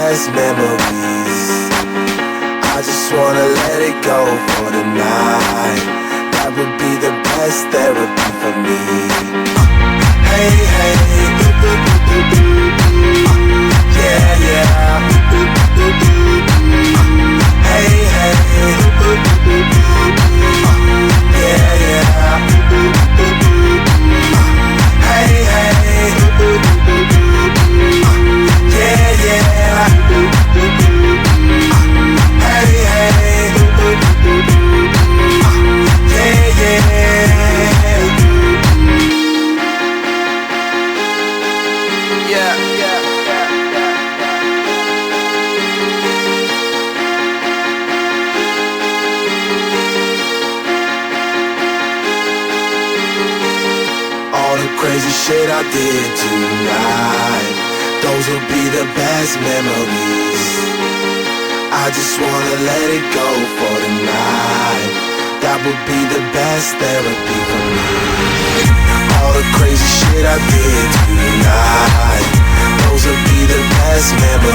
best memories. I just wanna let it go for the night. That would be the best therapy for me. Hey, hey, yeah, yeah. Hey, hey, yeah, yeah. Hey, hey, yeah, yeah. Hey, hey, yeah, yeah. Yeah, all the crazy shit I did tonight, those will be the best memories. I just wanna let it go for the night. That would be the best therapy for me. All the crazy shit I did tonight, those will be the best memories.